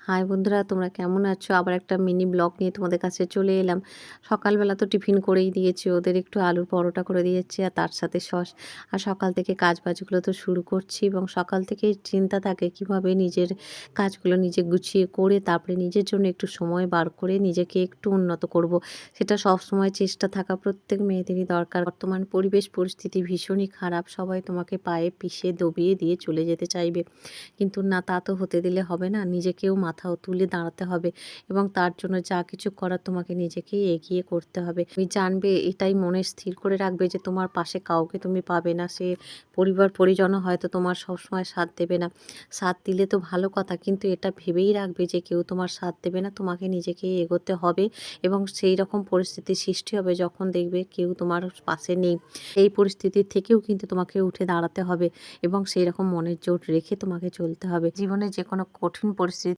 High বন্ধুরা, তোমরা কেমন আছো? আবার একটা মিনি ব্লগ নিয়ে তোমাদের কাছে চলে এলাম। সকালবেলা তো টিফিন করেই দিয়েছি, ওদের একটু আলুর পরোটা করে দিয়েছি আর তার সাথে সস। আর সকাল থেকে কাজবাজগুলো তো শুরু করছি এবং সকাল থেকেই চিন্তা থাকে কিভাবে নিজের কাজগুলো নিজে গুছিয়ে করে তারপরে নিজের জন্য একটু সময় বার করে নিজেকে একটু উন্নত করব। সেটা সবসময় চেষ্টা থাকা প্রত্যেক মেয়েদেরই দরকার। বর্তমান পরিবেশ পরিস্থিতি ভীষণই খারাপ, সবাই তোমাকে পায়ে পিষে দবিয়ে দিয়ে চলে যেতে চাইবে, কিন্তু না, তা তো হতে দিলে হবে না। নিজেকেও মাথাও তুলে দাঁড়াতে হবে এবং তার জন্য যা কিছু করার তোমাকে নিজেকেই এগিয়ে করতে হবে। তুমি জানবে, এটাই মনে স্থির করে রাখবে যে তোমার পাশে কাউকে তুমি পাবে না। সে পরিবার পরিজনও হয়তো তোমার সবসময় সাথ দেবে না। সাথ দিলে তো ভালো কথা, কিন্তু এটা ভেবেই রাখবে যে কেউ তোমার সাথ দেবে না, তোমাকে নিজেকেই এগোতে হবে এবং সেই রকম পরিস্থিতির সৃষ্টি হবে যখন দেখবে কেউ তোমার পাশে নেই। এই পরিস্থিতির থেকেও কিন্তু তোমাকে উঠে দাঁড়াতে হবে এবং সেই রকম মনের জোর রেখে তোমাকে চলতে হবে। জীবনে যে কোনো কঠিন পরিস্থিতি